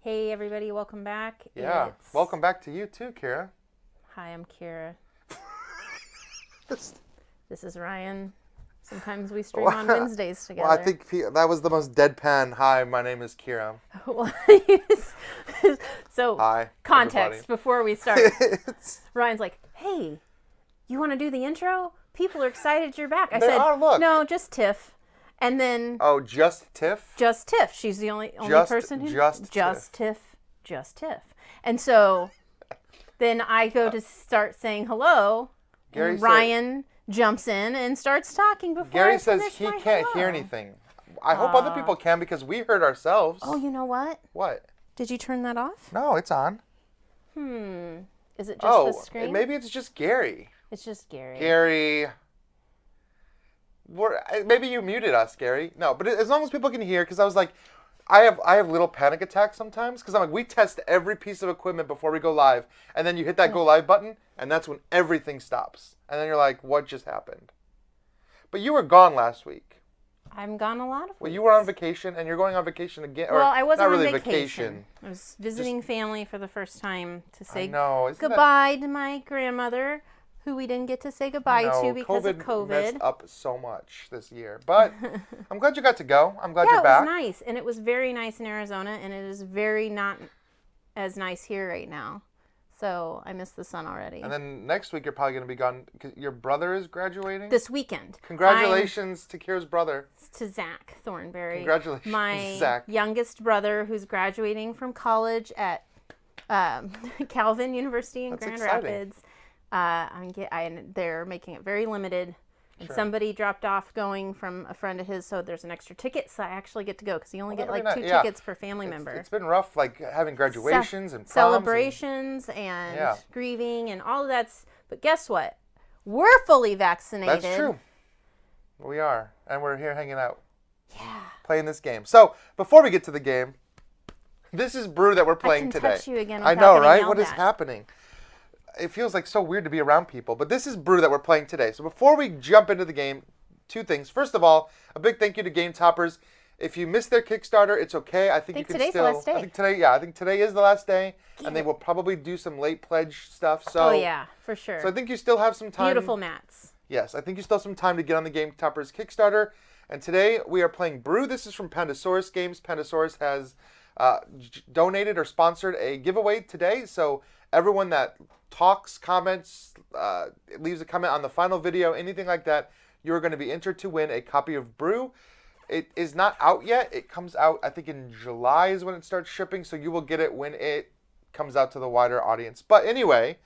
Hey everybody, welcome back. Yeah, welcome back to you too, Kira. Hi, I'm Kira. This is Ryan. Sometimes we stream on Wednesdays together. Well, I think that was the most deadpan. Hi, my name is Kira. So, hi, context everybody. Before we start. Ryan's like, hey, you want to do the intro? People are excited you're back. I said, look. no, just Tiff. And then... Oh, just Tiff? Just Tiff. She's the only person who... Just Tiff. And so then I go to start saying hello, Gary and Ryan jumps in and starts talking before Gary I says finish he my can't hello. hear anything. I hope other people can because we heard ourselves. Oh, you know what? What? Did you turn that off? No, it's on. Is it just the screen? Maybe it's just Gary. It's just Gary. Gary. Maybe you muted us, Gary. No, but as long as people can hear, because I was like, I have little panic attacks sometimes, because I'm like, we test every piece of equipment before we go live, and then you hit that go live button, and that's when everything stops. And then you're like, what just happened? But you were gone last week. I'm gone a lot of weeks. Well, you were on vacation, and you're going on vacation again. Well, I wasn't not really on vacation. I was visiting family for the first time to say goodbye to my grandmother, who we didn't get to say goodbye to because of COVID. Messed up so much this year. But I'm glad you got to go. I'm glad you're back. Yeah, it was nice. And it was very nice in Arizona, and it is very not as nice here right now. So I miss the sun already. And then next week you're probably going to be gone because your brother is graduating? This weekend. Congratulations to Kira's brother. To Zach Thornberry. Congratulations, my Zach. Youngest brother who's graduating from college at Calvin University in Grand Rapids. They're making it very limited. And somebody dropped off going from a friend of his, so there's an extra ticket, so I actually get to go because you only get like 2 tickets per family member. It's been rough, like having graduations and proms celebrations and grieving and all of that. But guess what? We're fully vaccinated. That's true. We are, and we're here hanging out. Yeah. Playing this game. So before we get to the game, this is Brew that we're playing today. I can touch you again. I know, right? What is happening? It feels like so weird to be around people, but this is Brew that we're playing today. So before we jump into the game, 2 things. First of all, a big thank you to Game Toppers. If you missed their Kickstarter, it's okay. I think you can today's still. The last day. I think today is the last day, and they will probably do some late pledge stuff. So. Oh yeah, for sure. So I think you still have some time. Beautiful mats. Yes, I think you still have some time to get on the Game Toppers Kickstarter. And today we are playing Brew. This is from Pandasaurus Games. Pandasaurus has donated or sponsored a giveaway today. So everyone that talks, comments, leaves a comment on the final video, anything like that, you're going to be entered to win a copy of Brew. It is not out yet. It comes out, I think, in July is when it starts shipping, so you will get it when it comes out to the wider audience. But anyway,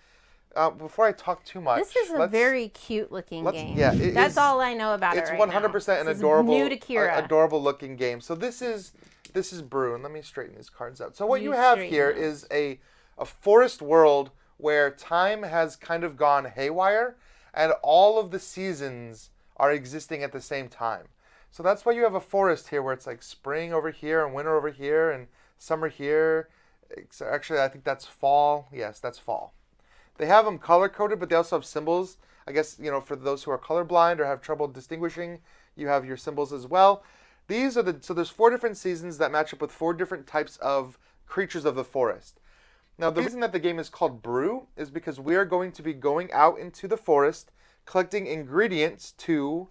before I talk too much, this is a very cute-looking game. Yeah, that's all I know about it right now. It's 100% an adorable, new to Kira. Adorable-looking game. So this is Brew, and let me straighten these cards out. So what you have here is a forest world where time has kind of gone haywire and all of the seasons are existing at the same time. So that's why you have a forest here where it's like spring over here and winter over here and summer here. Actually, I think that's fall. Yes, that's fall. They have them color-coded, but they also have symbols. I guess, for those who are colorblind or have trouble distinguishing, you have your symbols as well. So there's 4 different seasons that match up with 4 different types of creatures of the forest. Now, the reason that the game is called Brew is because we are going to be going out into the forest, collecting ingredients to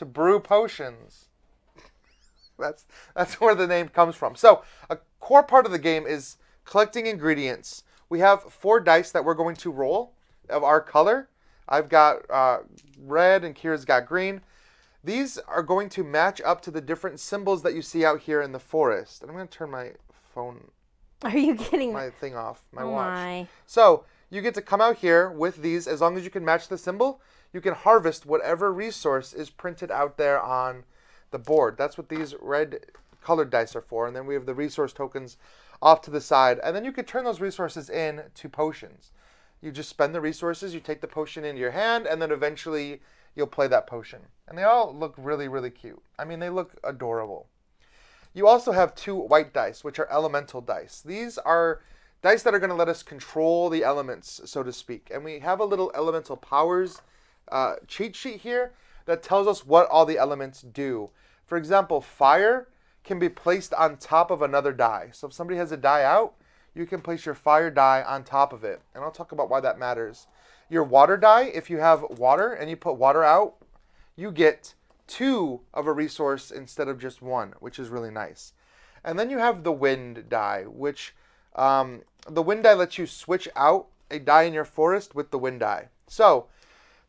brew potions. That's where the name comes from. So, a core part of the game is collecting ingredients. We have 4 dice that we're going to roll of our color. I've got red and Kira's got green. These are going to match up to the different symbols that you see out here in the forest. And I'm going to turn my phone... Are you getting my thing off? My watch. My. So you get to come out here with these. As long as you can match the symbol, you can harvest whatever resource is printed out there on the board. That's what these red colored dice are for. And then we have the resource tokens off to the side. And then you can turn those resources into potions. You just spend the resources, you take the potion into your hand, and then eventually you'll play that potion. And they all look really, really cute. I mean, they look adorable. You also have 2 white dice, which are elemental dice. These are dice that are going to let us control the elements, so to speak. And we have a little elemental powers cheat sheet here that tells us what all the elements do. For example, fire can be placed on top of another die. So if somebody has a die out, you can place your fire die on top of it. And I'll talk about why that matters. Your water die, if you have water and you put water out, you get 2 of a resource instead of just 1, which is really nice. And then you have the wind die, which the wind die lets you switch out a die in your forest with the wind die. So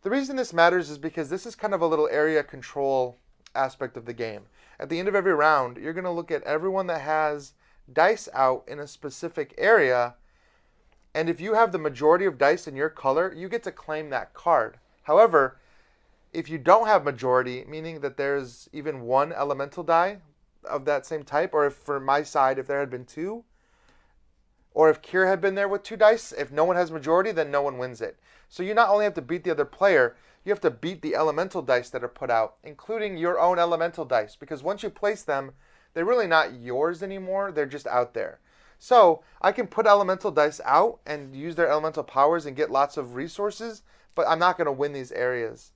the reason this matters is because this is kind of a little area control aspect of the game. At the end of every round, you're going to look at everyone that has dice out in a specific area, and if you have the majority of dice in your color, you get to claim that card. However, if you don't have majority, meaning that there's even 1 elemental die of that same type, or if for my side, if there had been 2, or if Kira had been there with 2 dice, if no one has majority, then no one wins it. So you not only have to beat the other player, you have to beat the elemental dice that are put out, including your own elemental dice, because once you place them, they're really not yours anymore, they're just out there. So I can put elemental dice out and use their elemental powers and get lots of resources, but I'm not going to win these areas.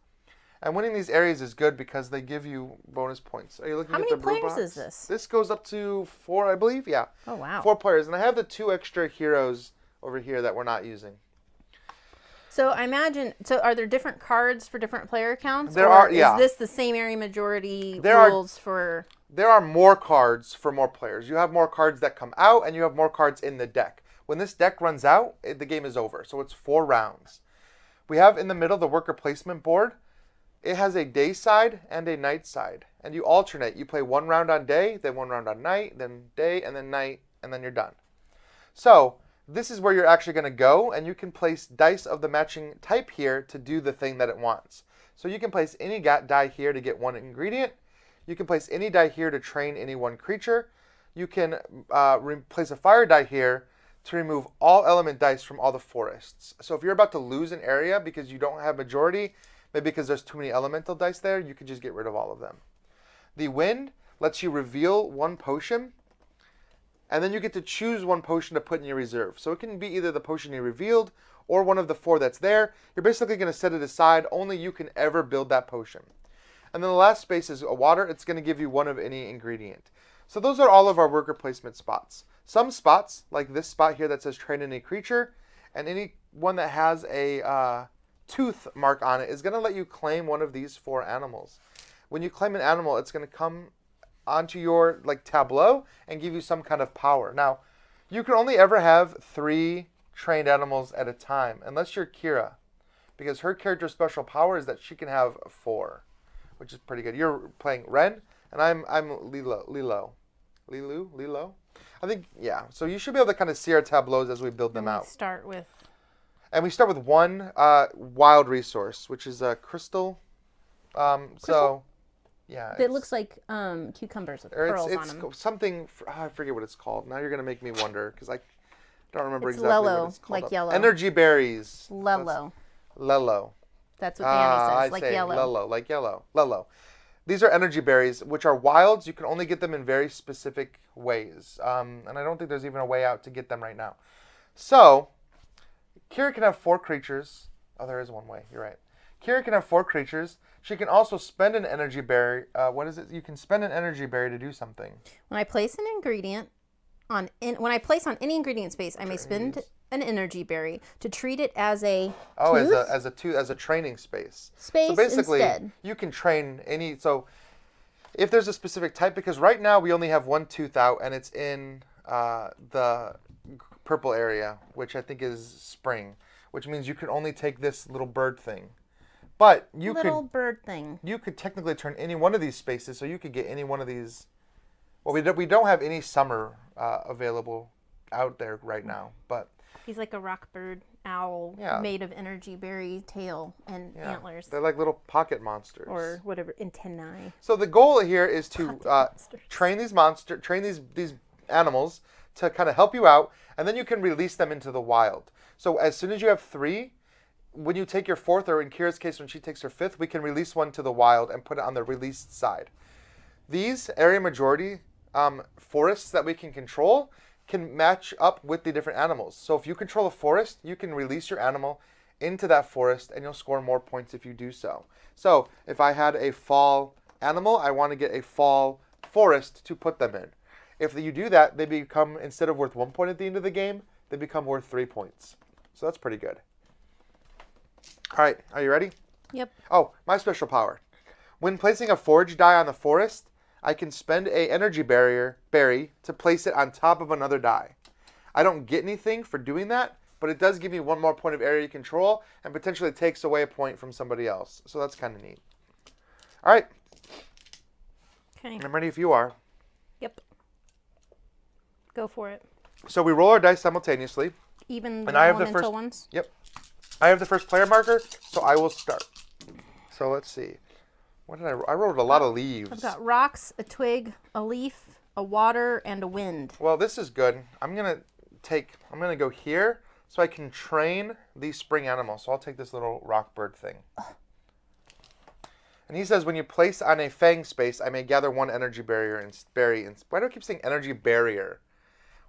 And winning these areas is good because they give you bonus points. Are you looking at the brew box? How many players is this? This goes up to 4, I believe. Yeah. Oh, wow. 4 players. And I have the 2 extra heroes over here that we're not using. So I imagine, are there different cards for different player accounts? There are, yeah. Is this the same area majority rules for... There are more cards for more players. You have more cards that come out, and you have more cards in the deck. When this deck runs out, the game is over. So it's 4 rounds. We have in the middle the worker placement board. It has a day side and a night side. And you alternate. You play 1 round on day, then 1 round on night, then day, and then night, and then you're done. So this is where you're actually going to go, and you can place dice of the matching type here to do the thing that it wants. So you can place any die here to get 1 ingredient. You can place any die here to train any 1 creature. You can place a fire die here to remove all element dice from all the forests. So if you're about to lose an area because you don't have majority, maybe because there's too many elemental dice there, you can just get rid of all of them. The wind lets you reveal 1 potion, and then you get to choose 1 potion to put in your reserve. So it can be either the potion you revealed or one of the 4 that's there. You're basically going to set it aside. Only you can ever build that potion. And then the last space is a water. It's going to give you 1 of any ingredient. So those are all of our worker placement spots. Some spots, like this spot here that says train any creature, and any one that has a tooth mark on it is going to let you claim 1 of these 4 animals. When you claim an animal, it's going to come onto your tableau and give you some kind of power. Now, you can only ever have 3 trained animals at a time, unless you're Kira, because her character's special power is that she can have 4, which is pretty good. You're playing Ren, and I'm Lilo. I think, yeah. So you should be able to kind of see our tableaus as we build them out. And we start with 1 wild resource, which is a crystal. So, yeah. It looks like cucumbers with pearls on them. It's something, I forget what it's called. Now you're going to make me wonder, because I don't remember it's exactly Lello, what it's called. like yellow. Energy berries. Lello. That's what Danny says, like yellow. Lello, like yellow. Lello. These are energy berries, which are wilds. You can only get them in very specific ways. And I don't think there's even a way out to get them right now. So, Kira can have 4 creatures. Oh, there is one way. You're right. Kira can have 4 creatures. She can also spend an energy berry. What is it? You can spend an energy berry to do something. When I place an ingredient on any ingredient space, I may spend an energy berry to treat it as a as a training space. So basically, instead. You can train any. So if there's a specific type, because right now we only have 1 tooth out, and it's in the purple area, which I think is spring, which means you can only take this little bird thing. But you could technically turn any one of these spaces, so you could get any one of these. Well, we don't have any summer available out there right now, but he's like a rock bird owl made of energy berry tail and antlers. They're like little pocket monsters or whatever, antennae. So the goal here is to train these animals to kind of help you out, and then you can release them into the wild. So as soon as you have 3. When you take your 4th, or in Kira's case, when she takes her 5th, we can release 1 to the wild and put it on the released side. These area majority forests that we can control can match up with the different animals. So if you control a forest, you can release your animal into that forest, and you'll score more points if you do so. So if I had a fall animal, I want to get a fall forest to put them in. If you do that, they become, instead of worth 1 point at the end of the game, they become worth 3 points. So that's pretty good. All right, are you ready? Yep. Oh, my special power. When placing a forage die on the forest, I can spend a energy berry to place it on top of another die. I don't get anything for doing that, but it does give me 1 more point of area control and potentially takes away a point from somebody else. So that's kind of neat. All right. Okay. I'm ready if you are. Yep. Go for it. So we roll our dice simultaneously. Even the and I have the elemental first ones? Yep. I have the first player marker, so I will start. So let's see. What did I wrote a lot of leaves. I've got rocks, a twig, a leaf, a water, and a wind. Well, this is good. I'm gonna go here so I can train these spring animals. So I'll take this little rock bird thing. And he says, when you place on a fang space, I may gather 1 energy barrier and berry. Why do I keep saying energy barrier?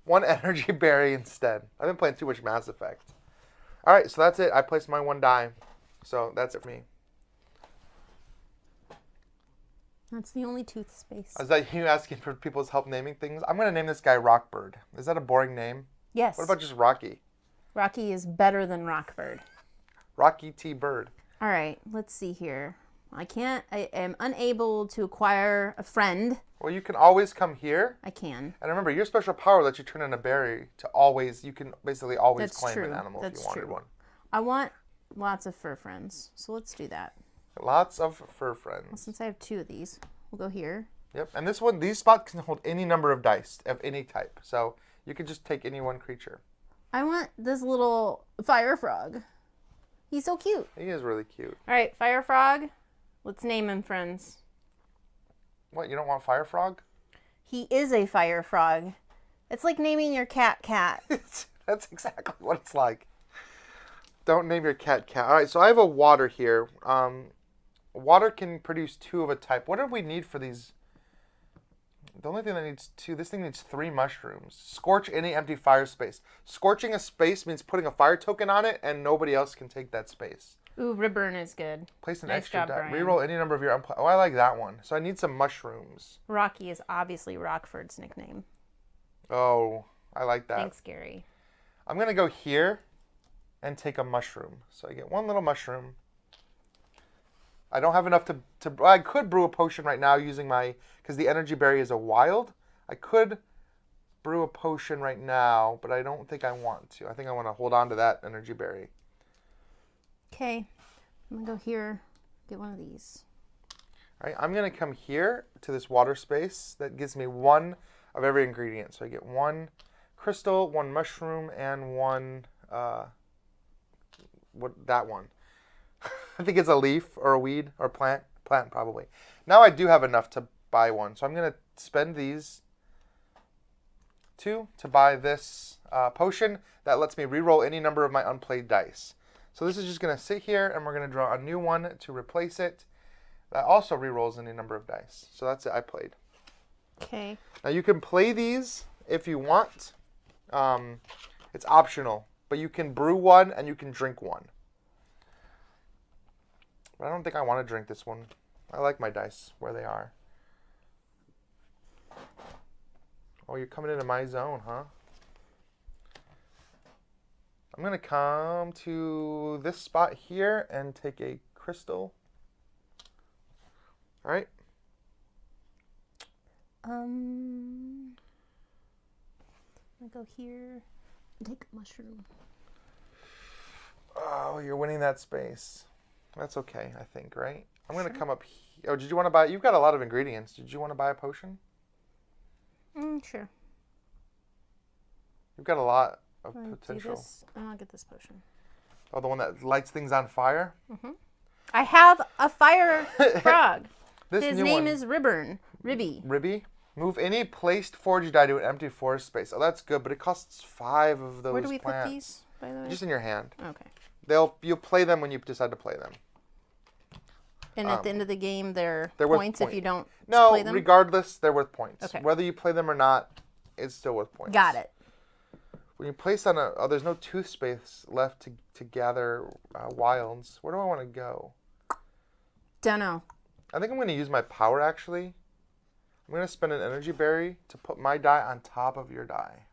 1 energy berry instead. I've been playing too much Mass Effect. All right, so that's it. I placed my 1 die. So that's it for me. That's the only tooth space. Is that you asking for people's help naming things? I'm going to name this guy Rockbird. Is that a boring name? Yes. What about just Rocky? Rocky is better than Rockbird. Rocky T. Bird. All right, let's see here. I am unable to acquire a friend. Well, you can always come here. I can. And remember, your special power lets you turn in a berry to always, you can basically always claim an animal if you wanted one. I want lots of fur friends, so let's do that. Lots of fur friends. Well, since I have 2 of these, we'll go here. Yep, and these spots can hold any number of dice of any type. So you can just take any 1 creature. I want this little fire frog. He's so cute. He is really cute. All right, fire frog. Let's name him, friends. What, you don't want Fire Frog? He is a fire frog. It's like naming your cat Cat. That's exactly what it's like. Don't name your cat Cat. All right, so I have a water here. Water can produce 2 of a type. What do we need for these? The only thing that needs 2, this thing needs 3 mushrooms. Scorch any empty fire space. Scorching a space means putting a fire token on it and nobody else can take that space. Ooh, Riburn is good. Place an nice extra job, die. Brian. Reroll any number of your Oh, I like that one. So I need some mushrooms. Rocky is obviously Rockford's nickname. Oh, I like that. Thanks, Gary. I'm going to go here and take a mushroom. So I get 1 little mushroom. I don't have enough to I could brew a potion right now using because the energy berry is a wild. I could brew a potion right now, but I don't think I want to. I think I want to hold on to that energy berry. Okay, I'm going to go here, get 1 of these. All right, I'm going to come here to this water space. That gives me 1 of every ingredient. So I get 1 crystal, 1 mushroom, and 1, that one. I think it's a leaf or a weed or plant. Plant, probably. Now I do have enough to buy 1. So I'm going to spend these 2 to buy this potion that lets me reroll any number of my unplayed dice. So this is just going to sit here, and we're going to draw a new 1 to replace it. That also rerolls any number of dice. So that's it. I played. Okay. Now you can play these if you want. It's optional, but you can brew 1 and you can drink 1. But I don't think I want to drink this one. I like my dice where they are. Oh, you're coming into my zone, huh? I'm going to come to this spot here and take a crystal. All right. I'm going to go here and take a mushroom. Oh, you're winning that space. That's okay, I think, right? I'm going to come up here. Oh, did you want to buy? You've got a lot of ingredients. Did you want to buy a potion? Sure. You've got a lot of potential. I'll get this potion. Oh, the one that lights things on fire? Mm-hmm. I have a fire frog. His name is Riburn. Ribby. Ribby? Move any placed forage die to an empty forest space. Oh, that's good, but it costs 5 of those. Where do we plants. put these, by the way? Just in your hand. Okay. You'll play them when you decide to play them. And at the end of the game, they're worth points if you don't No, play them? regardless, they're worth points. Okay. Whether you play them or not, it's still worth points. Got it. When you place on there's no tooth space left to gather wilds. Where do I want to go? Dunno. I think I'm going to use my power, actually. I'm I'm going to spend an energy berry to put my die on top of your die.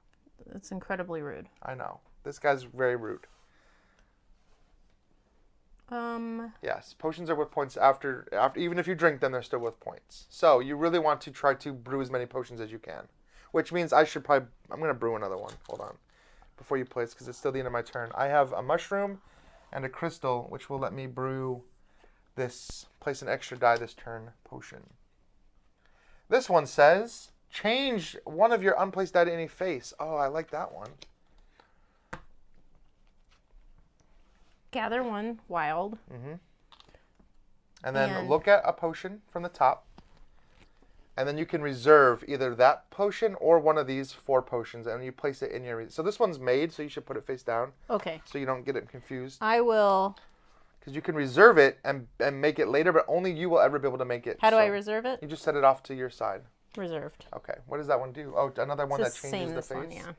That's incredibly rude. I know. This guy's very rude. Yes, potions are worth points after even if you drink them, they're still worth points. So you really want to try to brew as many potions as you can, which means I'm going to brew another one. Hold on, before you place, because it's still the end of my turn. I have a mushroom and a crystal, which will let me brew this. Place an extra die this turn potion. This one says change one of your unplaced die to any face. Oh, I like that one. Gather one wild. And then look at a potion from the top. And then you can reserve either that potion or one of these 4 potions, and you place it in your... So this one's made, so you should put it face down. Okay. So you don't get it confused. I will... Because you can reserve it and make it later, but only you will ever be able to make it. How do I reserve it? You just set it off to your side. Reserved. Okay. What does that one do? Oh, another one that changes the face? One, yeah.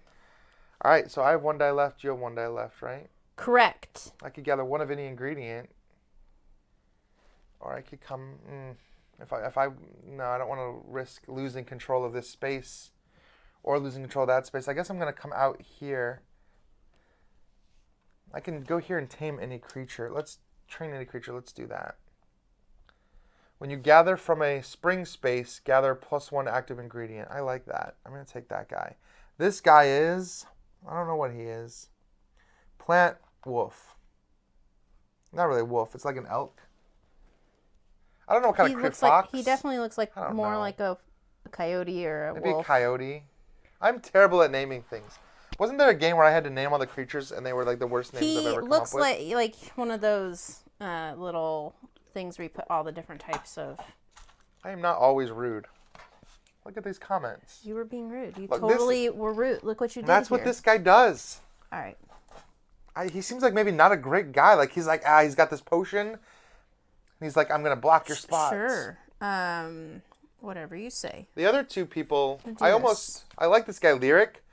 All right, so I have 1 die left. You have 1 die left, right? Correct. I could gather one of any ingredient. Or I could come... No, I don't want to risk losing control of this space or losing control of that space. I guess I'm going to come out here. I can go here and tame any creature. Let's train any creature. Let's do that. When you gather from a spring space, gather +1 active ingredient. I like that. I'm going to take that guy. This guy is... I don't know what he is. Plant wolf. Not really a wolf. It's like an elk. I don't know what kind of fox. He definitely looks like more like a coyote or a wolf. Maybe a coyote. I'm terrible at naming things. Wasn't there a game where I had to name all the creatures and they were like the worst names I've ever come up with? He looks like one of those little things where you put all the different types of... I am not always rude. Look at these comments. You were being rude. You totally were rude. Look what you did here. That's what this guy does. All right. He seems like maybe not a great guy. Like he's like, he's got this potion. And he's like, I'm going to block your spots. Sure. Whatever you say. The other 2 people, I like this guy, Lyric.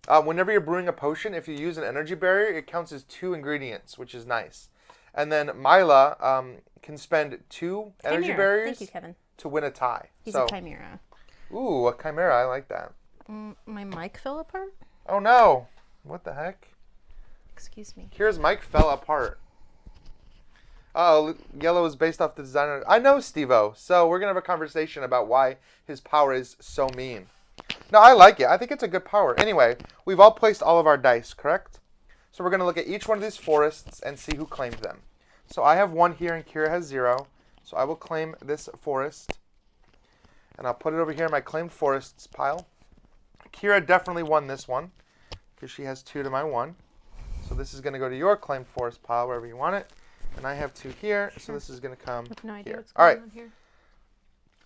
Whenever you're brewing a potion, if you use an energy barrier, it counts as 2 ingredients, which is nice. And then Mila can spend 2 energy barriers. Thank you, Kevin. To win a tie. He's a chimera. Ooh, a chimera. I like that. My mic fell apart? Oh, no. What the heck? Excuse me. Kira's mic fell apart. Oh, yellow is based off the designer. I know Steve-O, so we're going to have a conversation about why his power is so mean. No, I like it. I think it's a good power. Anyway, we've all placed all of our dice, correct? So we're going to look at each one of these forests and see who claimed them. So I have 1 here and Kira has 0. So I will claim this forest. And I'll put it over here in my claimed forests pile. Kira definitely won this one because she has 2 to my 1. So this is going to go to your claimed forest pile, wherever you want it. And I have 2 here, so this is going to come no idea here. What's going on here.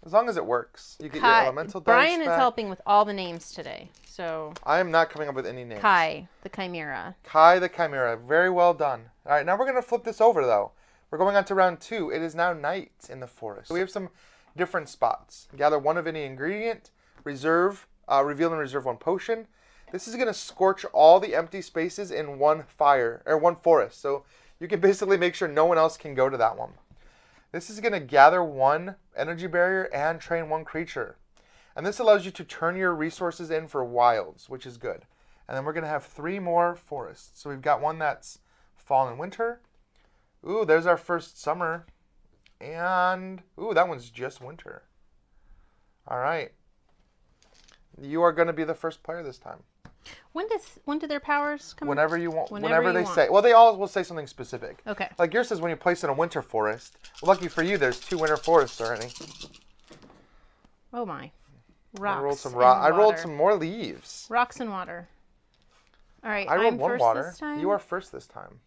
As long as it works. You get your elemental dice Brian is back. helping with all the names today, so... I am not coming up with any names. Kai, the chimera. Kai, the chimera. Very well done. All right, now we're going to flip this over, though. We're going on to round 2. It is now night in the forest. So we have some different spots. Gather 1 of any ingredient. Reveal and reserve 1 potion. This is going to scorch all the empty spaces in 1 forest. So you can basically make sure no one else can go to that one. This is going to gather 1 energy barrier and train 1 creature. And this allows you to turn your resources in for wilds, which is good. And then we're going to have 3 more forests. So we've got one that's fall and winter. Ooh, there's our first summer. And, ooh, that one's just winter. All right. You are going to be the first player this time. When do their powers come? Whenever you want. Whenever they say. Well, they all will say something specific. Okay. Like yours says when you place in a winter forest. Well, lucky for you, there's 2 winter forests already. Oh my. Rocks. I rolled some more leaves. Rocks and water. All right. I rolled I'm 1 first water. This time? You are first this time.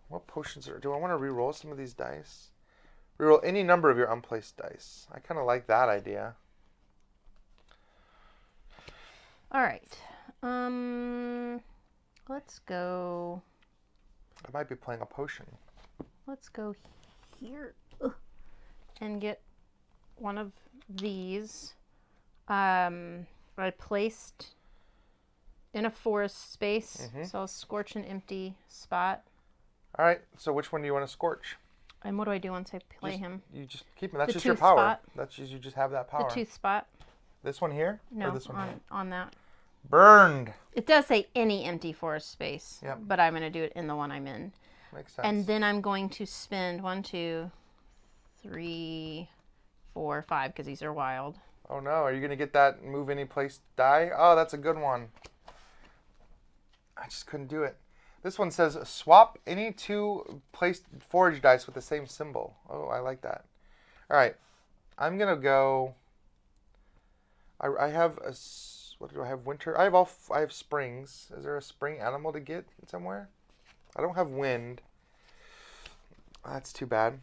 What potions do I want to re-roll some of these dice? Reroll any number of your unplaced dice. I kind of like that idea. All right. Let's go. I might be playing a potion. Let's go here and get one of these. I placed in a forest space, so I'll scorch an empty spot. All right. So which one do you want to scorch? And what do I do once I play him? You just keep him. That's The just your tooth power. spot. That's just, you just have that power. The tooth spot. This one here? No, or this one here? on that. Burned. It does say any empty forest space. Yep. But I'm going to do it in the one I'm in. Makes sense. And then I'm going to spend 1, 2, 3, 4, 5 because these are wild. Oh no, are you going to get that move any place die? Oh, that's a good one. I just couldn't do it. This one says swap any 2 placed forage dice with the same symbol. Oh, I like that. All right. I'm going to go... I have a... What do I have? Winter? I have springs. Is there a spring animal to get somewhere? I don't have wind. That's too bad.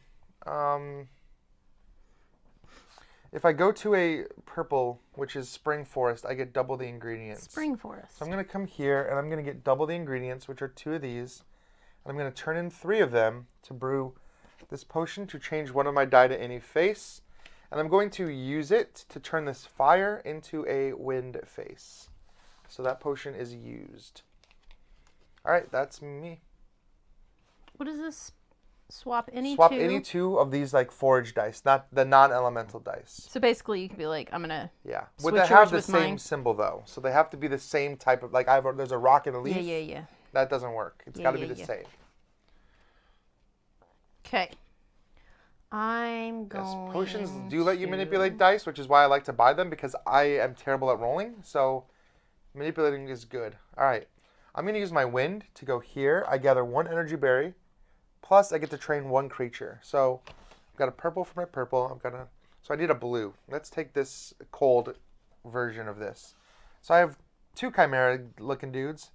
If I go to a purple, which is spring forest, I get double the ingredients. Spring forest. So I'm going to come here, and I'm going to get double the ingredients, which are 2 of these. And I'm going to turn in 3 of them to brew this potion to change one of my die to any face. And I'm going to use it to turn this fire into a wind face. So that potion is used. All right, that's me. What is this? Swap any 2? Swap any 2 of these like forage dice, not the non-elemental dice. So basically you could be like, I'm going to Would they have the same symbol though? So they have to be the same type of, like there's a rock and a leaf. Yeah. That doesn't work. It's got to be the same. Okay. I'm going Yes, potions do let you manipulate dice, which is why I like to buy them because I am terrible at rolling. So manipulating is good. All right. I'm going to use my wind to go here. I gather 1 energy berry. Plus, I get to train 1 creature. So, I've got a purple for my purple. So I need a blue. Let's take this cold version of this. So I have 2 chimera-looking dudes.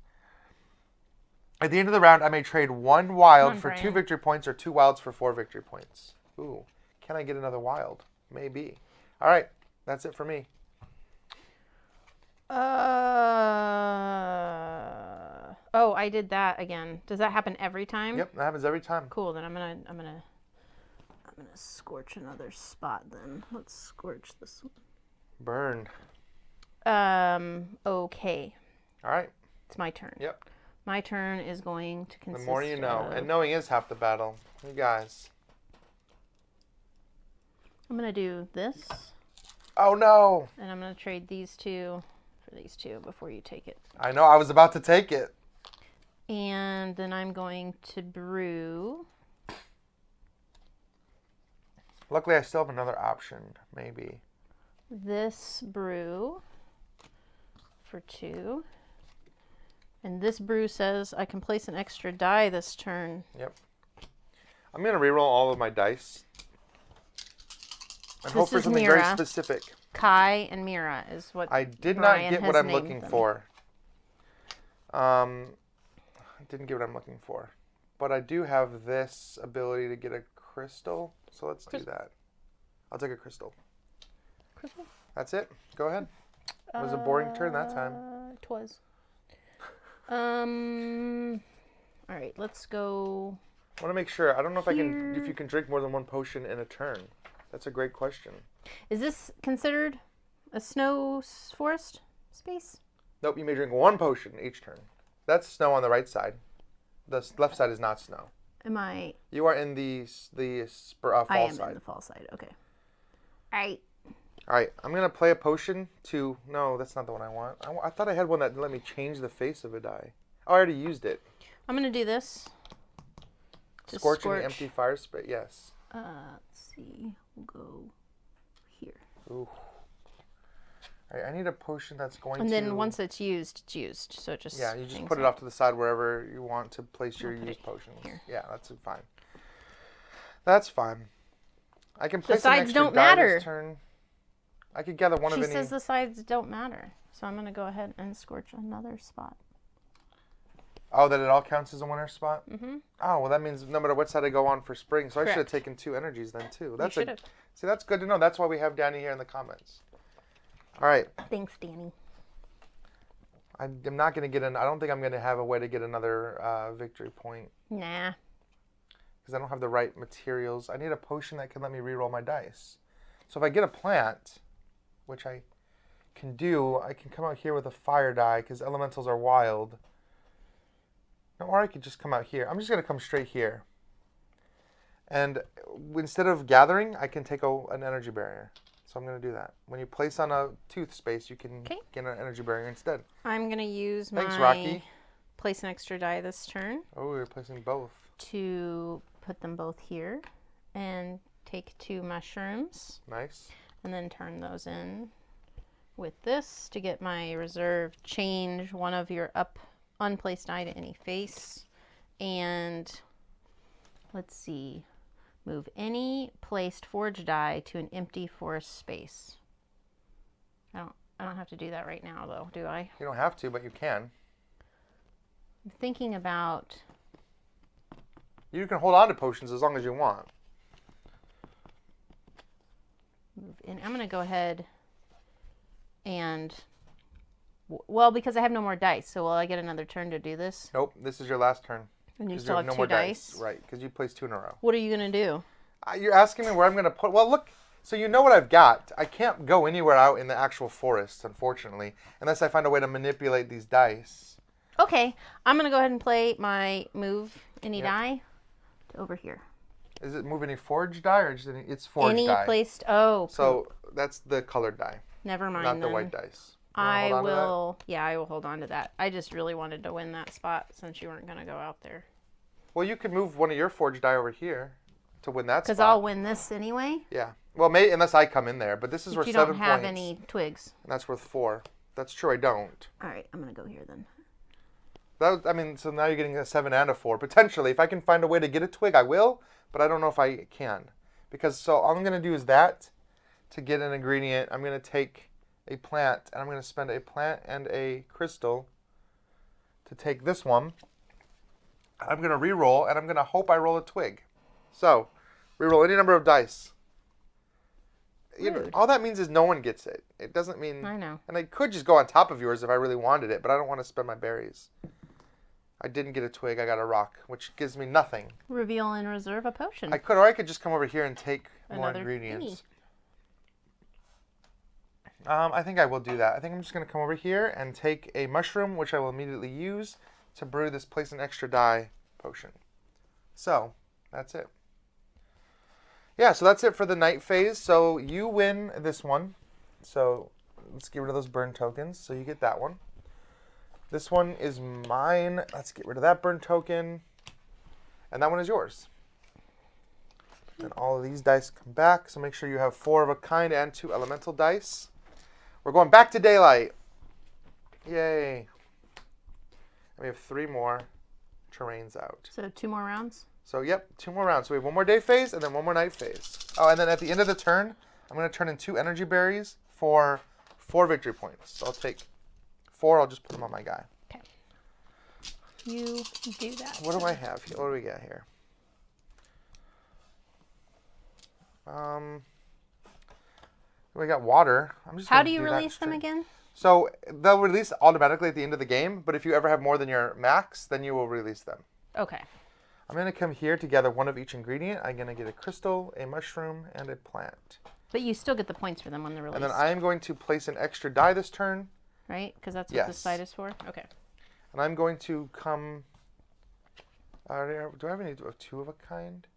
At the end of the round, I may trade 1 wild for 2 victory points or 2 wilds for 4 victory points. Ooh, can I get another wild? Maybe. All right, that's it for me. Oh, I did that again. Does that happen every time? Yep, that happens every time. Cool. Then I'm gonna scorch another spot. Then let's scorch this one. Burned. Okay. All right. It's my turn. Yep. My turn is going to consist. The more you know, and knowing is half the battle. You guys. I'm gonna do this. Oh no! And I'm gonna trade these 2 for these 2 before you take it. I know. I was about to take it. And then I'm going to brew. Luckily, I still have another option, maybe. This brew for 2. And this brew says I can place an extra die this turn. Yep. I'm going to reroll all of my dice. And hope for something very specific. Kai and Mira is what I did Brian not get what I'm looking them. for. I didn't get what I'm looking for. But I do have this ability to get a crystal. So let's do that. I'll take a crystal. Crystal? That's it. Go ahead. It was a boring turn that time. It was. All right, let's go. I want to make sure. I don't know if you can drink more than 1 potion in a turn. That's a great question. Is this considered a snow forest space? Nope, you may drink 1 potion each turn. That's snow on the right side. The left side is not snow. Am I? You are in the fall I am side. in the fall side. Okay. All right. All right, I'm going to play a potion to... No, that's not the one I want. I thought I had one that let me change the face of a die. Oh, I already used it. I'm going to do this. Scorch an empty fire space, yes. Let's see. We'll go here. Ooh. All right, I need a potion that's going to... And then once it's used, So it just... Yeah, you just put it off to the side wherever you want to place your used potions. Here. Yeah, that's fine. That's fine. I can place the sides an extra don't die matter. This turn. I could gather one of any... She says the sides don't matter. So I'm going to go ahead and scorch another spot. Oh, that it all counts as a winner spot? Mm-hmm. Oh, well, that means no matter what side I go on for spring. So I should have taken 2 energies then, too. You should have. See, that's good to know. That's why we have Danny here in the comments. All right. Thanks, Danny. I'm not going to get I don't think I'm going to have a way to get another victory point. Nah. Because I don't have the right materials. I need a potion that can let me reroll my dice. So if I get a plant, which I can do, I can come out here with a fire die because elementals are wild. Or I could just come out here. I'm just going to come straight here. And instead of gathering, I can take an energy barrier. So I'm going to do that. When you place on a tooth space, you can get an energy barrier instead. I'm going to use Thanks, Rocky. Place an extra die this turn. Oh, we're placing both. To put them both here and take 2 mushrooms. Nice. And then turn those in with this to get my reserve. Change one of your unplaced die to any face. And let's see. Move any placed forge die to an empty forest space. I don't have to do that right now, though, do I? You don't have to, but you can. I'm thinking about... You can hold on to potions as long as you want. Move in. I'm going to go ahead and... Well, because I have no more dice, so will I get another turn to do this? Nope, this is your last turn. And you still have no 2 dice? Right, because you placed 2 in a row. What are you going to do? You're asking me where I'm going to put... Well, look, so you know what I've got. I can't go anywhere out in the actual forest, unfortunately, unless I find a way to manipulate these dice. Okay, I'm going to go ahead and play my move any die to over here. Is it move any forge die or just it's forge die? Any placed... Oh. So that's the colored die. Never mind Not the white dice. I will hold on to that. I just really wanted to win that spot since you weren't going to go out there. Well, you could move one of your forge die over here to win that spot. Because I'll win this anyway? Yeah. Well, unless I come in there. But this is worth 7 points. You don't have any twigs. And that's worth 4. That's true, I don't. All right, I'm going to go here then. So now you're getting a 7 and a 4. Potentially, if I can find a way to get a twig, I will. But I don't know if I can. So all I'm going to do is that. To get an ingredient, I'm going to take a plant, and I'm going to spend a plant and a crystal to take this one. I'm going to re-roll, and I'm going to hope I roll a twig. So, re-roll any number of dice. All that means is no one gets it. It doesn't mean... I know. And I could just go on top of yours if I really wanted it, but I don't want to spend my berries. I didn't get a twig, I got a rock, which gives me nothing. Reveal and reserve a potion. Or I could just come over here and take more ingredients. I think I will do that. I think I'm just going to come over here and take a mushroom, which I will immediately use to brew this place an extra die potion. So, that's it. Yeah, so that's it for the night phase. So you win this one. So let's get rid of those burn tokens. So you get that one. This one is mine. Let's get rid of that burn token. And that one is yours. And all of these dice come back. So make sure you have 4 of a kind and 2 elemental dice. We're going back to daylight. Yay. And we have 3 more terrains out. So 2 more rounds? So, yep, 2 more rounds. So we have 1 more day phase and then 1 more night phase. Oh, and then at the end of the turn, I'm going to turn in 2 energy berries for 4 victory points. So I'll take 4. I'll just put them on my guy. Okay. You do that. What do I have here? What do we got here? We got water. How do you release them again? So they'll release automatically at the end of the game, but if you ever have more than your max, then you will release them. Okay. I'm going to come here to gather 1 of each ingredient. I'm going to get a crystal, a mushroom, and a plant. But you still get the points for them when they're released. And then I am going to place an extra die this turn. Right? Because that's what this side is for? Okay. And I'm going to come... do I have any 2 of a kind?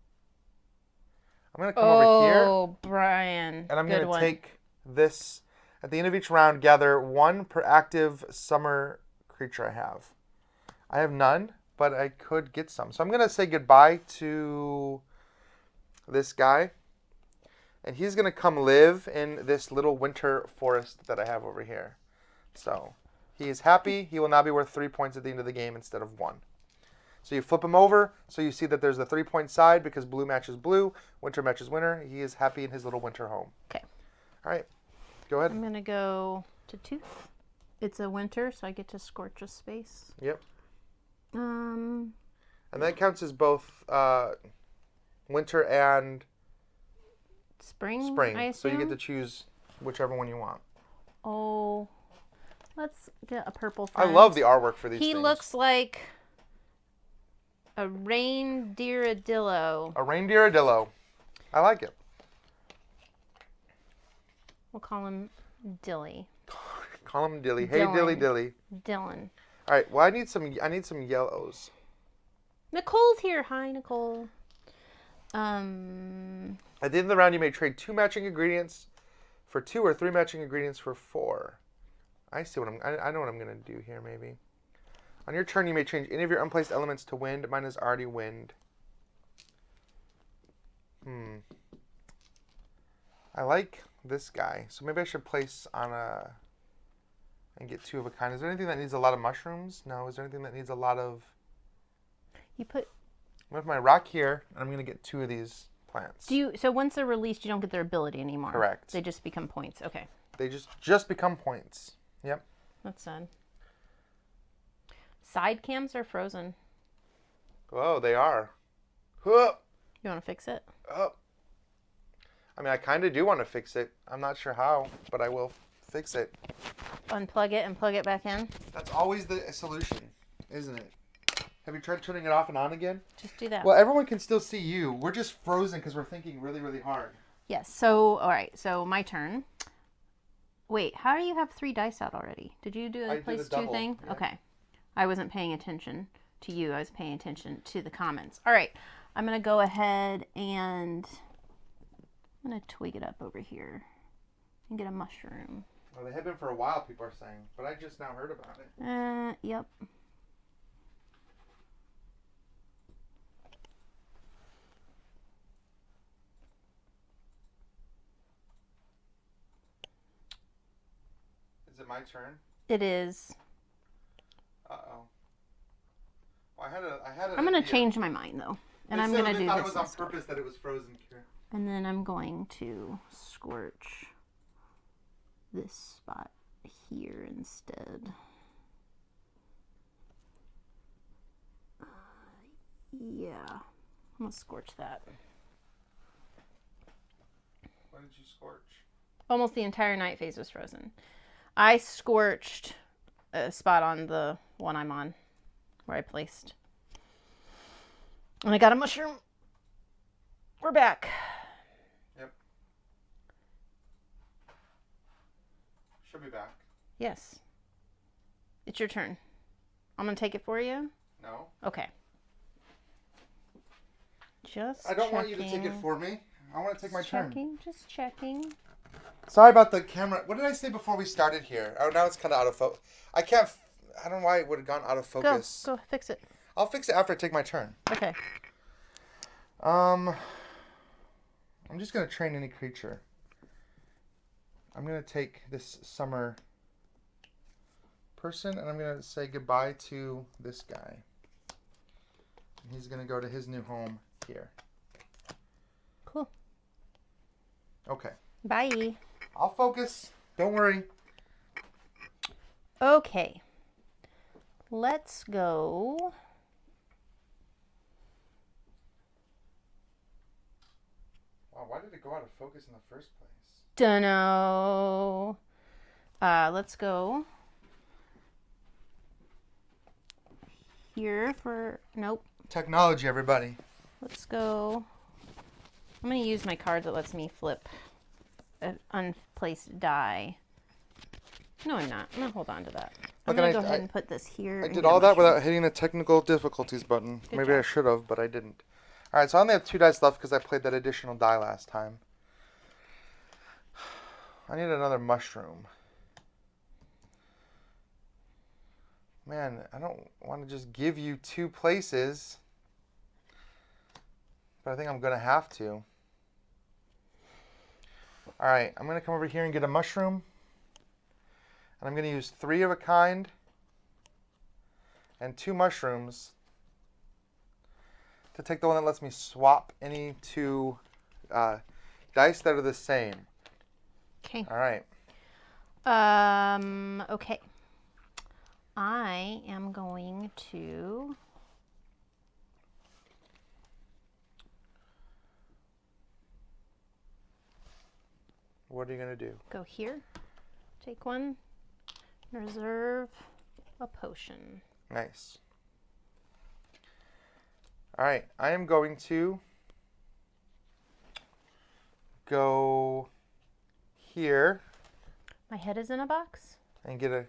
I'm going to come over here. Oh, Brian. And I'm going to take this. At the end of each round, gather 1 per active summer creature I have. I have none, but I could get some. So I'm going to say goodbye to this guy. And he's going to come live in this little winter forest that I have over here. So he is happy. He will now be worth 3 points at the end of the game instead of 1. So you flip him over, so you see that there's the 3-point side because blue matches blue, winter matches winter. He is happy in his little winter home. Okay. All right. Go ahead. I'm going to go to tooth. It's a winter, so I get to scorch a space. Yep. And that counts as both winter and spring. I assume? So you get to to choose whichever one you want. Oh, let's get a purple friend. I love the artwork for these things. He looks like a reindeeradillo. A reindeeradillo. I like it. We'll call him Dilly. Call him Dilly. Hey, Dilly, Dilly. Dylan. All right. Well, I need some yellows. Nicole's here. Hi, Nicole. At the end of the round, you may trade 2 matching ingredients for 2 or 3 matching ingredients for 4. I see what I know what I'm going to do here, maybe. On your turn, you may change any of your unplaced elements to wind. Mine is already wind. I like this guy. So maybe I should place on a... and get 2 of a kind. Is there anything that needs a lot of mushrooms? No. Is there anything that needs a lot of... You put... I'm with my rock here, and I'm going to get 2 of these plants. So once they're released, you don't get their ability anymore? Correct. They just become points. Okay. They just become points. Yep. That's sad. Side cams are frozen. Oh, they are. Huh. You want to fix it? Oh. I mean, I kind of do want to fix it. I'm not sure how, but I will fix it. Unplug it and plug it back in? That's always the solution, isn't it? Have you tried turning it off and on again? Just do that. Well, everyone can still see you. We're just frozen because we're thinking really, really hard. Yes. So, all right. So, my turn. Wait, how do you have 3 dice out already? Did you do a place 2 thing? Yeah. Okay. I wasn't paying attention to you. I was paying attention to the comments. All right. I'm going to go ahead and I'm going to twig it up over here and get a mushroom. Well, they have been for a while, people are saying, but I just now heard about it. Yep. Is it my turn? It is. Uh-oh. Well, I had I'm going to change my mind, though. And I'm going to do this. I thought it was on purpose that it was frozen here. And then I'm going to scorch this spot here instead. Yeah. I'm going to scorch that. What did you scorch? Almost the entire night phase was frozen. I scorched a spot on the one I'm on where I placed. And I got a mushroom. We're back. Yep. Should be back. Yes. It's your turn. I'm going to take it for you? No. Okay. Just I don't want you to take it for me. I want to take my turn. Just checking. Sorry about the camera. What did I say before we started here? Oh, now it's kind of out of focus. I don't know why it would have gone out of focus. Go fix it. I'll fix it after I take my turn. Okay. I'm just going to train any creature. I'm going to take this summer person, and I'm going to say goodbye to this guy. And he's going to go to his new home here. Cool. Okay. Bye. I'll focus. Don't worry. Okay. Let's go. Wow, why did it go out of focus in the first place? Dunno. Let's go here for... Nope. Technology, everybody. Let's go... I'm going to use my card that lets me flip an unplaced die. No, I'm not. I'm going to hold on to that. I'm going to go ahead and put this here. I did all that without hitting the technical difficulties button. Maybe I should have, but I didn't. All right, so I only have 2 dice left because I played that additional die last time. I need another mushroom. Man, I don't want to just give you 2 places. But I think I'm going to have to. All right, I'm going to come over here and get a mushroom. And I'm going to use 3 of a kind and 2 mushrooms to take the one that lets me swap any 2 dice that are the same. Okay. All right. Okay. I am going to... What are you going to do? Go here. Take one. Reserve a potion. Nice. All right. I am going to go here. My head is in a box. And get a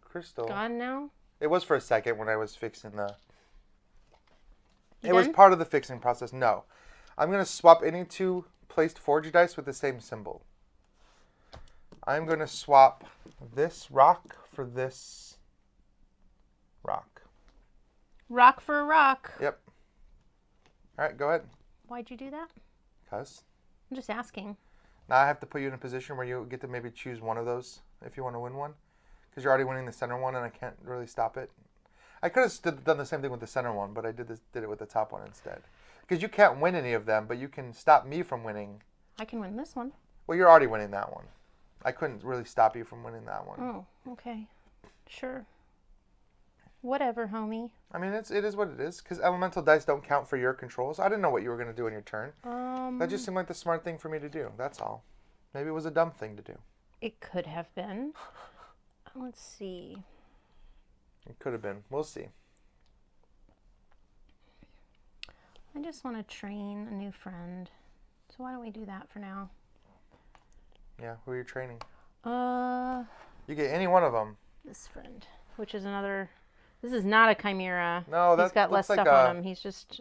crystal. Gone now? It was for a second when I was fixing the... You It was done? part of the fixing process. No. I'm going to swap any 2 placed forge dice with the same symbol. I'm going to swap this rock for this rock. Rock for a rock. Yep. All right, go ahead. Why'd you do that? Because I'm just asking. now I have to put you in a position where you get to maybe choose one of those if you want to win one. Because you're already winning the center one, and I can't really stop it. I could have done the same thing with the center one, but I did it with the top one instead. Because you can't win any of them, but you can stop me from winning. I can win this one. Well, you're already winning that one. I couldn't really stop you from winning that one. Oh, okay. Sure. Whatever, homie. I mean, it is what it is. Because elemental dice don't count for your controls. I didn't know what you were going to do on your turn. That just seemed like the smart thing for me to do. That's all. Maybe it was a dumb thing to do. It could have been. Let's see. It could have been. We'll see. I just want to train a new friend. So why don't we do that for now? Yeah, who are you training? You get any one of them. This friend, which is another. This is not a chimera. No, he's got less like stuff on him.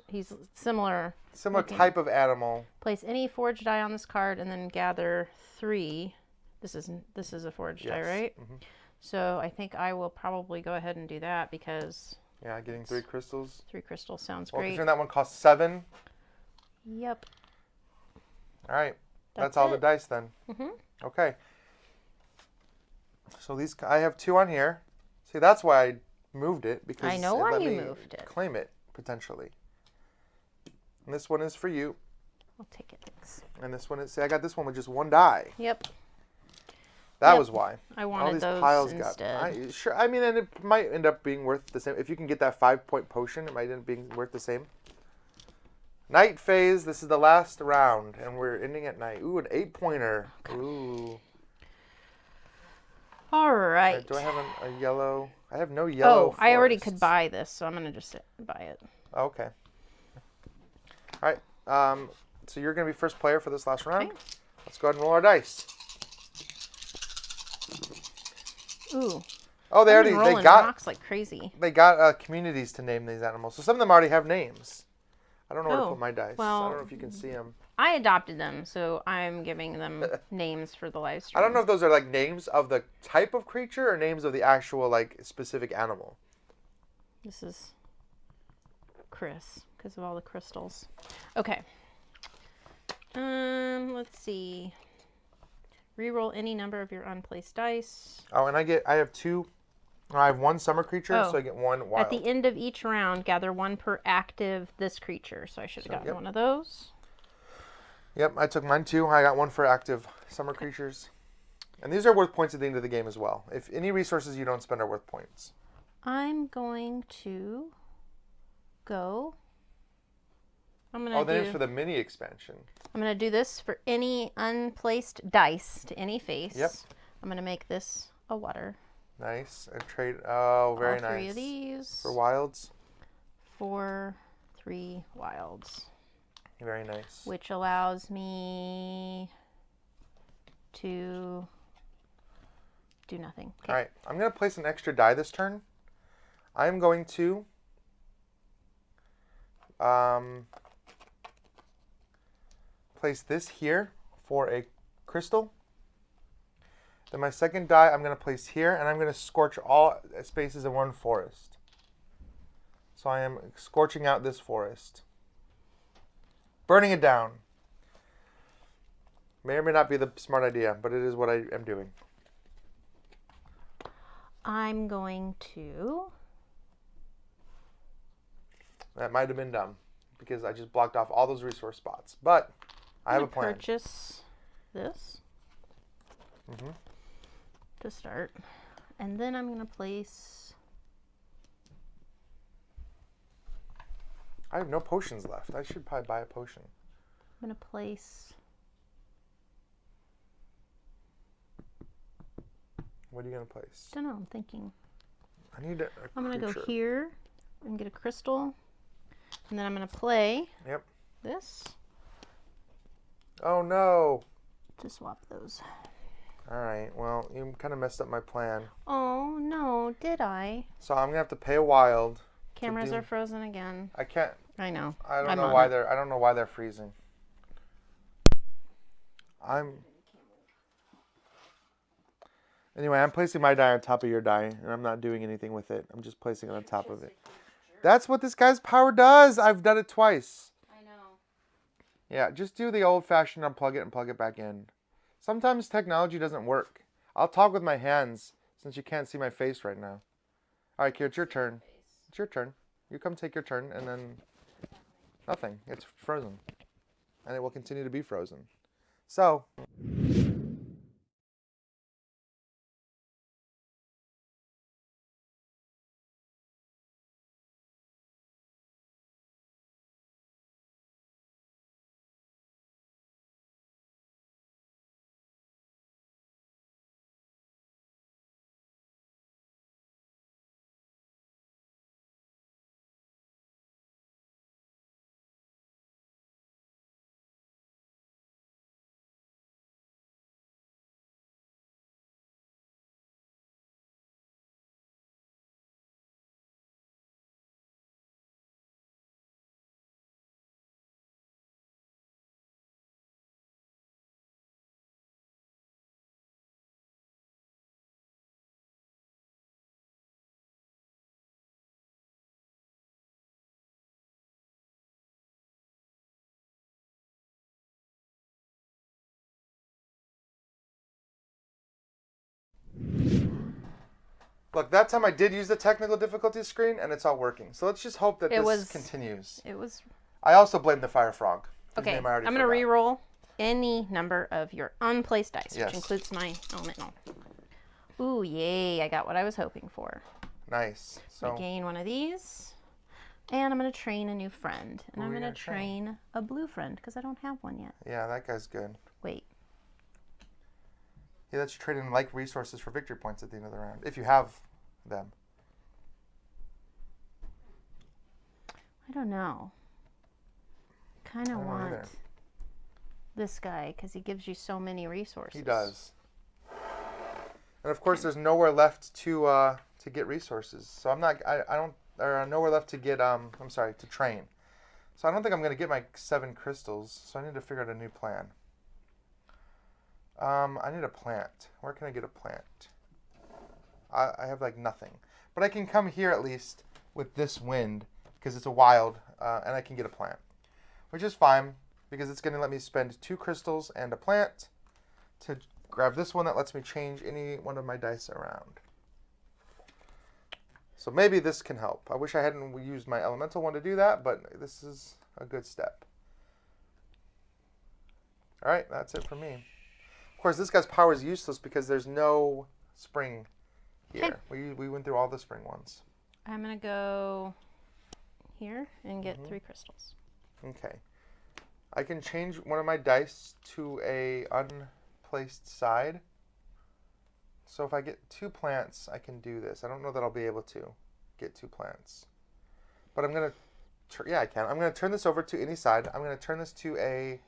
He's similar. Similar looking. Type of animal. Place any forged die on this card and then gather 3. This is a forged die, right? Mm-hmm. So I think I will probably go ahead and do that because. Yeah, getting 3 crystals. 3 crystals sounds great. Considering that one costs 7. Yep. All right. That's all the dice then. Mm-hmm. Okay. So these, I have 2 on here. See, that's why I moved it, because I know why you moved it. Claim it potentially. And this one is for you. I'll take it. Thanks. And this one is. See, I got this one with just 1 die. Yep. That was why. I wanted all these those piles instead. Sure. I mean, and it might end up being worth the same. If you can get that 5-point potion, it might end up being worth the same. Night phase. This is the last round, and we're ending at night. Ooh, an 8-pointer. Okay. Ooh. All right. Do I have a yellow? I have no yellow. Oh, I already could buy this, so I'm gonna just buy it. Okay. All right. So you're gonna be first player for this last round. Okay. Let's go ahead and roll our dice. Ooh. Oh, they got rocks like crazy. They got communities to name these animals. So some of them already have names. I don't know where to put my dice. Well, I don't know if you can see them. I adopted them, so I'm giving them names for the live stream. I don't know if those are like names of the type of creature or names of the actual like specific animal. This is Chris because of all the crystals. Okay. Let's see. Reroll any number of your unplaced dice. Oh, and I have 2. I have 1 summer creature, so I get 1 wild. At the end of each round, gather 1 per active this creature. So I should have gotten one of those. Yep, I took mine too. I got 1 for active summer creatures. And these are worth points at the end of the game as well. If any resources you don't spend are worth points. I'm going to go. Then it's for the mini expansion. I'm going to do this for any unplaced dice to any face. Yep. I'm going to make this a water. Nice. And trade. Oh, very nice. All 3 of these. For wilds? For 3 wilds. Very nice. Which allows me to do nothing. Okay. All right. I'm going to place an extra die this turn. I'm going to place this here for a crystal. Then my second die I'm going to place here, and I'm going to scorch all spaces in 1 forest. So I am scorching out this forest. Burning it down. May or may not be the smart idea, but it is what I am doing. I'm going to... That might have been dumb, because I just blocked off all those resource spots. But I have a plan. Purchase this to start. And then I'm going to place... I have no potions left. I should probably buy a potion. I'm going to place... What are you going to place? I don't know. I'm thinking. I need a I'm going to go here and get a crystal. And then I'm going to play this. Oh, no. To swap those. All right. Well, you kind of messed up my plan. Oh, no. Did I? So I'm going to have to pay a wild. Cameras are frozen again. I can't. I know. I don't know why they're freezing. Anyway, I'm placing my die on top of your die, and I'm not doing anything with it. I'm just placing it on top of it. That's what this guy's power does. I've done it twice. I know. Yeah, just do the old-fashioned unplug it and plug it back in. Sometimes technology doesn't work. I'll talk with my hands since you can't see my face right now. All right, Kira, it's your turn. It's your turn. You come take your turn, and then nothing. It's frozen. And it will continue to be frozen. So... Look, that time I did use the technical difficulty screen, and it's all working. So let's just hope that this continues. I also blame the fire frog. Okay, I'm going to re-roll any number of your unplaced dice, which includes my elemental. Ooh, yay, I got what I was hoping for. Nice. So I gain one of these, and I'm going to train a new friend. And I'm going to train a blue friend, because I don't have one yet. Yeah, that guy's good. Wait. Yeah, that's trading like resources for victory points at the end of the round, if you have them. I don't know. Kind of want this guy because he gives you so many resources. He does. And of course, there's nowhere left to get resources. So I'm not. I don't. Or nowhere left to get. I'm sorry, to train. So I don't think I'm going to get my 7 crystals. So I need to figure out a new plan. I need a plant. Where can I get a plant? I have like nothing. But I can come here at least with this wind because it's a wild and I can get a plant. Which is fine because it's going to let me spend 2 crystals and a plant to grab this one that lets me change any one of my dice around. So maybe this can help. I wish I hadn't used my elemental one to do that, but this is a good step. All right, that's it for me. Of course, this guy's power is useless because there's no spring here. Okay. We went through all the spring ones. I'm going to go here and get 3 crystals. Okay. I can change one of my dice to a unplaced side. So if I get 2 plants, I can do this. I don't know that I'll be able to get 2 plants. But I'm going to... Yeah, I can. I'm going to turn this over to any side. I'm going to turn this to a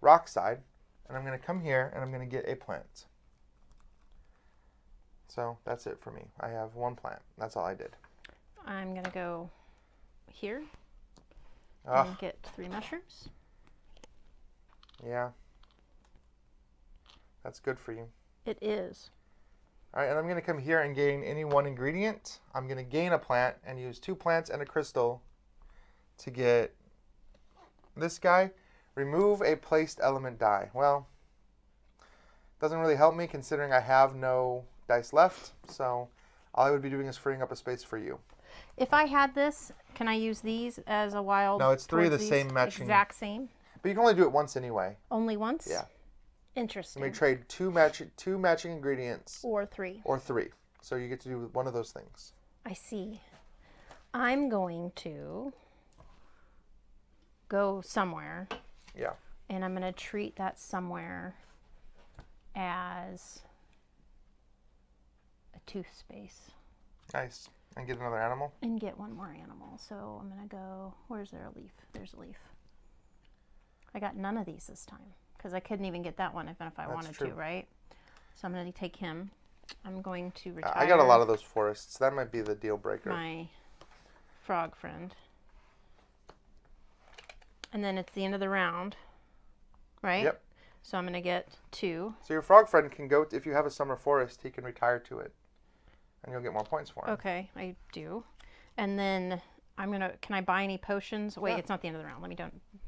rock side. And I'm going to come here and I'm going to get a plant. So that's it for me. I have 1 plant. That's all I did. I'm going to go here and get 3 mushrooms. Yeah. That's good for you. It is. All right, and I'm going to come here and gain any 1 ingredient. I'm going to gain a plant and use 2 plants and a crystal to get this guy. Remove a placed element die. Well, doesn't really help me considering I have no dice left. So all I would be doing is freeing up a space for you. If I had this, can I use these as a wild? No, it's 3 of the same matching. Exact same. But you can only do it once anyway. Only once? Yeah. Interesting. You may trade two matching ingredients. Or 3. Or 3. So you get to do one of those things. I see. I'm going to go somewhere. Yeah. And I'm going to treat that somewhere as a tooth space. Nice. And get another animal? And get 1 more animal. So I'm going to go, where's there a leaf? There's a leaf. I got none of these this time because I couldn't even get that one even if I wanted to, right? So I'm going to take him. I'm going to retire. I got a lot of those forests. That might be the deal breaker. My frog friend. And then it's the end of the round, right? Yep. So I'm going to get 2. So your frog friend can go, if you have a summer forest, he can retire to it. And you'll get more points for him. Okay, I do. And then can I buy any potions? Wait, Yeah. It's not the end of the round. Let me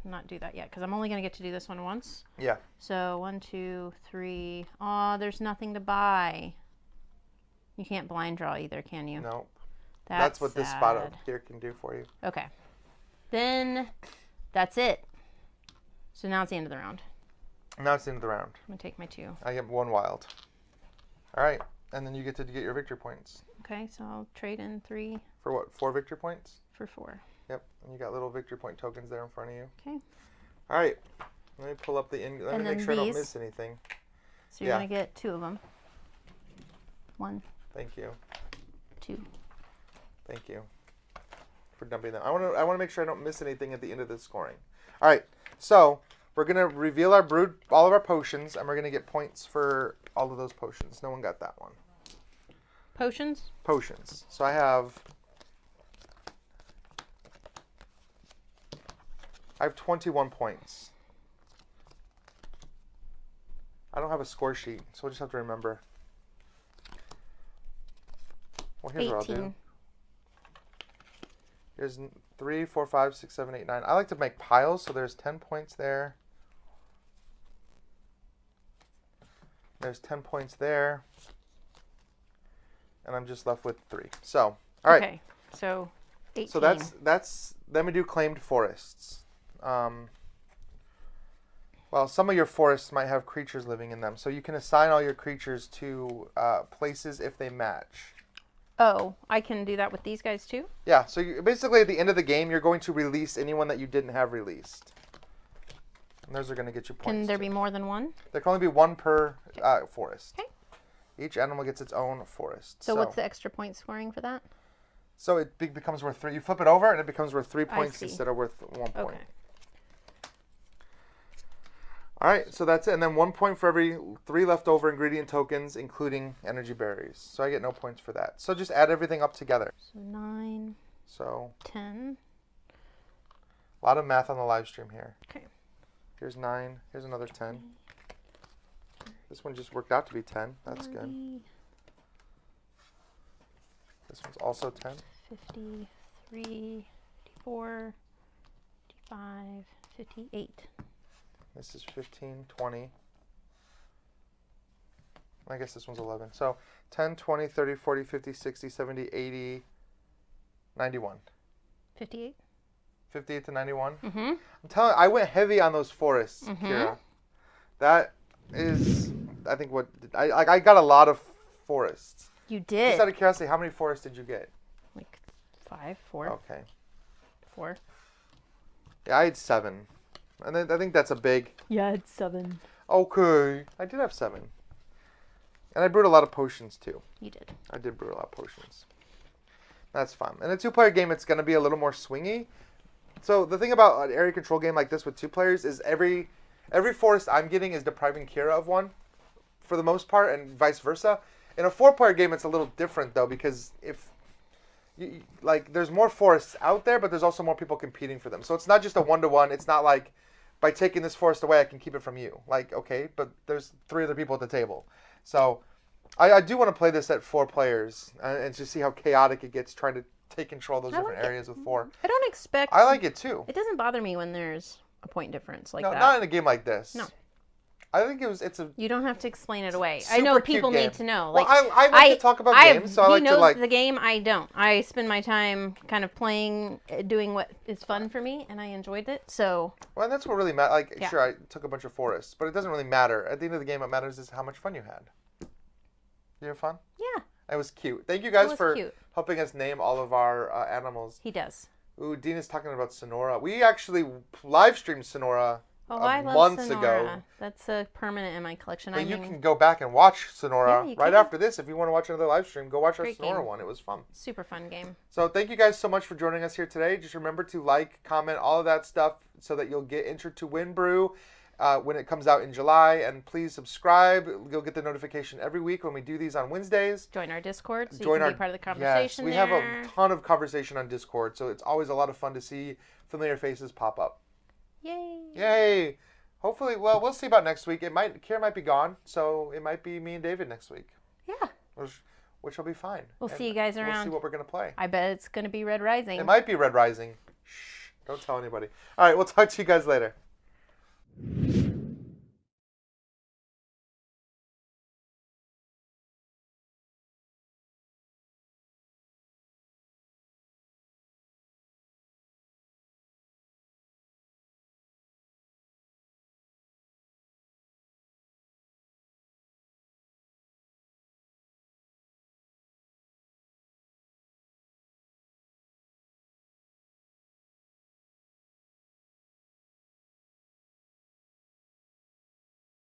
not do that yet, because I'm only going to get to do this one once. Yeah. So 1, 2, 3. Oh, there's nothing to buy. You can't blind draw either, can you? No. That's what this spot up here can do for you. Okay. Then that's it. So now it's the end of the round. Now it's the end of the round. I'm going to take my 2. I get 1 wild. All right. And then you get to get your victory points. Okay, so I'll trade in 3. For what? 4 victory points? For 4. Yep. And you got little victory point tokens there in front of you. Okay. All right. Let me pull up let me make sure I don't miss anything. So you're going to get 2 of them. 1. Thank you. 2. Thank you for dumping them. I want to make sure I don't miss anything at the end of the scoring. All right. So we're going to reveal all of our potions, and we're going to get points for all of those potions. No one got that one. Potions? Potions. So I have 21 points. I don't have a score sheet, so we'll just have to remember. Well, here's 18. what I'll do. Here's 3, 4, 5, 6, 7, 8, 9. I like to make piles, so there's 10 points there. There's 10 points there. And I'm just left with 3. So, all right. Okay, so 18. So then we do claimed forests. Well, some of your forests might have creatures living in them, so you can assign all your creatures to places if they match. Oh, I can do that with these guys too? Yeah, so basically at the end of the game, you're going to release anyone that you didn't have released. And those are going to get you points. Can there be more than one? There can only be 1 per forest. Okay. Each animal gets its own forest. So what's the extra point scoring for that? So it becomes worth 3. You flip it over, and it becomes worth 3 points instead of worth 1 point. Okay. All right, so that's it. And then 1 point for every 3 leftover ingredient tokens, including energy berries. So I get no points for that. So just add everything up together. So 9. So 10. a lot of math on the live stream here. Okay. Here's 9. Here's another 10. This one just worked out to be 10. That's 40, good. This one's also 10. 53, 54, 55, 58. This is 15, 20. I guess this one's 11. So 10, 20, 30, 40, 50, 60, 70, 80, 91. 58? 58 to 91? Mm-hmm. I'm telling you, I went heavy on those forests, Kira. That is, I think, what... I got a lot of forests. You did? Just out of curiosity, how many forests did you get? Like 5, 4. Okay. 4. Yeah, I had 7. And then I think that's a big... Yeah, it's 7. Okay. I did have 7. And I brewed a lot of potions, too. You did. I did brew a lot of potions. That's fun. In a 2-player game, it's going to be a little more swingy. So the thing about an area control game like this with 2 players is every forest I'm getting is depriving Kira of one, for the most part, and vice versa. In a 4-player game, it's a little different, though, because there's more forests out there, but there's also more people competing for them. So it's not just a 1-to-1. It's not like, by taking this forest away, I can keep it from you. Like, okay, but there's 3 other people at the table. So I do want to play this at 4 players and just see how chaotic it gets trying to take control of those different areas with 4. I don't expect... I like it, too. It doesn't bother me when there's a point difference like that. No, not in a game like this. No. I think it's a... You don't have to explain it away. Super I know cute people game. need to know. Well, Like, I like to talk about games, so I like to like... He knows the game, I don't. I spend my time kind of playing, doing what is fun for me, and I enjoyed it, so... Well, that's what really matters. Like, Yeah. sure, I took a bunch of forests, but it doesn't really matter. At the end of the game, what matters is how much fun you had. You have fun? Yeah. It was cute. Thank you guys for cute. helping us name all of our animals. He does. Ooh, Dean is talking about Sonora. We actually live streamed Sonora I love months Sonora. ago. That's a permanent in my collection. But you can go back and watch Sonora Yeah, you right can. after this. If you want to watch another live stream, go watch our Great Sonora game. one. It was fun. Super fun game. So thank you guys so much for joining us here today. Just remember to like, comment, all of that stuff so that you'll get entered to win Brew when it comes out in July. And please subscribe. You'll get the notification every week when we do these on Wednesdays. Join our Discord so Join you can our, be part of the conversation. Yes, we have a ton of conversation on Discord, so it's always a lot of fun to see familiar faces pop up. Yay! Yay! Hopefully, well, we'll see about next week. Kira might be gone, so it might be me and David next week. Yeah. Which will be fine. We'll see you guys around. We'll see what we're going to play. I bet it's going to be Red Rising. It might be Red Rising. Shh, don't tell anybody. All right, we'll talk to you guys later.